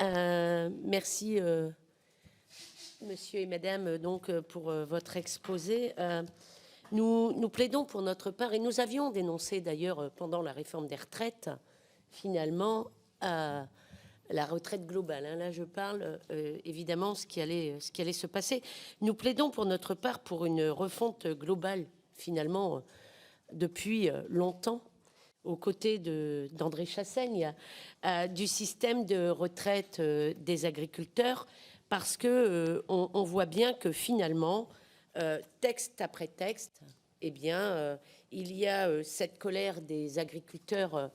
Merci, monsieur et madame, donc, pour votre exposé. Nous plaidons pour notre part, et nous avions dénoncé d'ailleurs pendant la réforme des retraites, finalement, la retraite globale. Là, je parle évidemment ce qui allait se passer. Nous plaidons pour notre part pour une refonte globale, finalement, depuis longtemps, aux côtés d'André Chassaigne, du système de retraite des agriculteurs, parce que on voit bien que finalement, texte après texte, eh bien, il y a cette colère des agriculteurs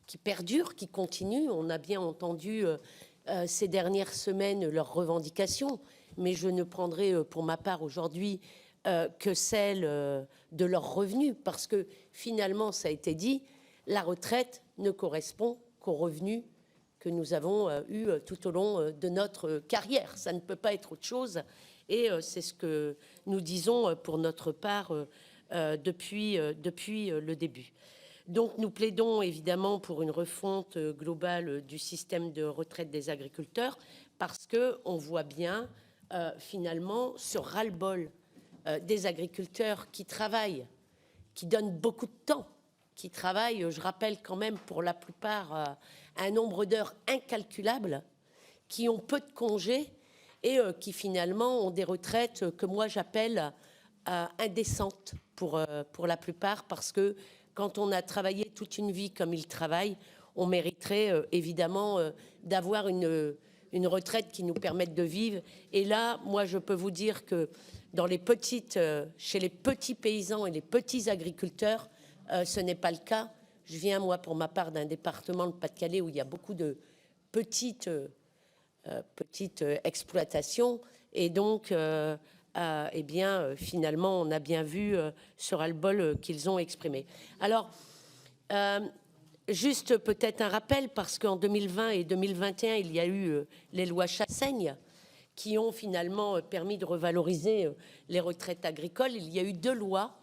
qui perdure, qui continue. On a bien entendu ces dernières semaines leurs revendications, mais je ne prendrai pour ma part aujourd'hui que celle de leurs revenus, parce que finalement, ça a été dit, la retraite ne correspond qu'aux revenus que nous avons eus tout au long de notre carrière. Ça ne peut pas être autre chose, et c'est ce que nous disons pour notre part depuis le début. Donc nous plaidons évidemment pour une refonte globale du système de retraite des agriculteurs, parce qu'on voit bien finalement ce ras-le-bol des agriculteurs qui travaillent, qui donnent beaucoup de temps, qui travaillent, je rappelle quand même pour la plupart un nombre d'heures incalculable, qui ont peu de congés et qui finalement ont des retraites que moi j'appelle indécentes pour la plupart, parce que quand on a travaillé toute une vie comme ils travaillent, on mériterait évidemment d'avoir une retraite qui nous permette de vivre. Et là, moi, je peux vous dire que dans les petites, chez les petits paysans et les petits agriculteurs, ce n'est pas le cas. Je viens, moi, pour ma part, d'un département, le Pas-de-Calais, où il y a beaucoup de petites exploitations. Et donc, eh bien, finalement, on a bien vu ce ras-le-bol qu'ils ont exprimé. Alors, juste peut-être un rappel, parce qu'en 2020 et 2021, il y a eu les lois Chassaigne, qui ont finalement permis de revaloriser les retraites agricoles. Il y a eu deux lois.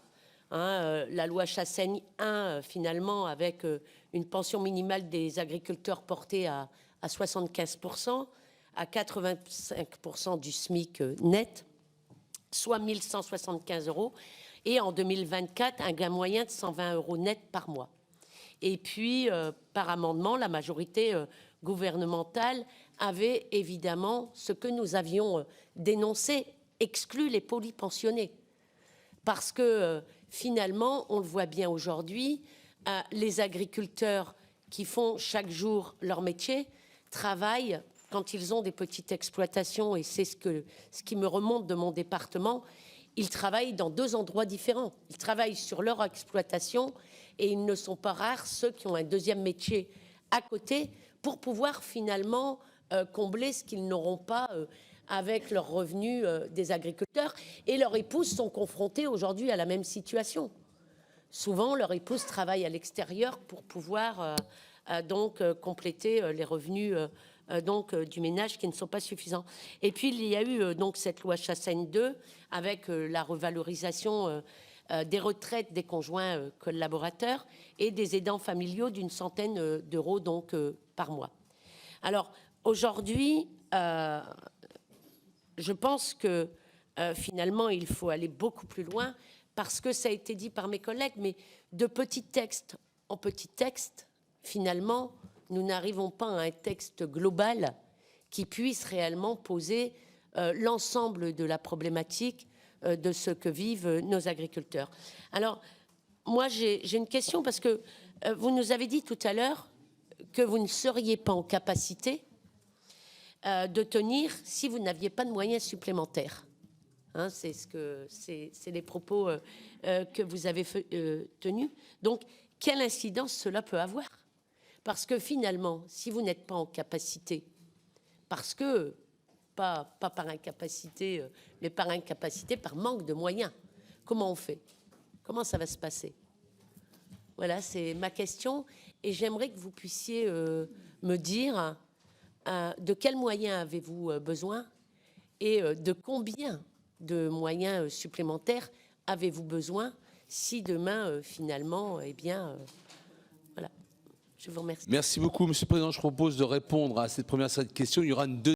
La loi Chassaigne 1, finalement, avec une pension minimale des agriculteurs portée à 75%, à 85% du SMIC net, soit 1 175 €, et en 2024, un gain moyen de 120 € net par mois. Et puis, par amendement, la majorité gouvernementale avait évidemment, ce que nous avions dénoncé, exclu les polypensionnés. Parce que finalement, on le voit bien aujourd'hui, les agriculteurs qui font chaque jour leur métier travaillent quand ils ont des petites exploitations, et c'est ce qui me remonte de mon département. Ils travaillent dans deux endroits différents. Ils travaillent sur leur exploitation, et ils ne sont pas rares ceux qui ont un deuxième métier à côté pour pouvoir finalement combler ce qu'ils n'auront pas avec leurs revenus des agriculteurs. Et leurs épouses sont confrontées aujourd'hui à la même situation. Souvent, leur épouse travaille à l'extérieur pour pouvoir donc compléter les revenus donc du ménage, qui ne sont pas suffisants. Et puis il y a eu donc cette loi Chassaigne 2 avec la revalorisation des retraites des conjoints collaborateurs et des aidants familiaux d'une centaine d'euros donc par mois. Alors aujourd'hui, je pense que finalement il faut aller beaucoup plus loin, parce que ça a été dit par mes collègues, mais de petit texte en petit texte, finalement, nous n'arrivons pas à un texte global qui puisse réellement poser l'ensemble de la problématique de ce que vivent nos agriculteurs. Alors, moi, j'ai une question, parce que vous nous avez dit tout à l'heure que vous ne seriez pas en capacité de tenir si vous n'aviez pas de moyens supplémentaires. C'est les propos que vous avez tenus. Donc, quelle incidence cela peut avoir? Parce que finalement, si vous n'êtes pas en capacité, parce que, pas par incapacité, mais par incapacité, par manque de moyens, comment on fait? Comment ça va se passer? Voilà, c'est ma question. Et j'aimerais que vous puissiez me dire de quels moyens avez-vous besoin, et de combien de moyens supplémentaires avez-vous besoin si demain, finalement, eh bien, voilà. Je vous remercie. Merci beaucoup, Monsieur le Président. Je propose de répondre à cette première série de questions. Il y aura une deuxième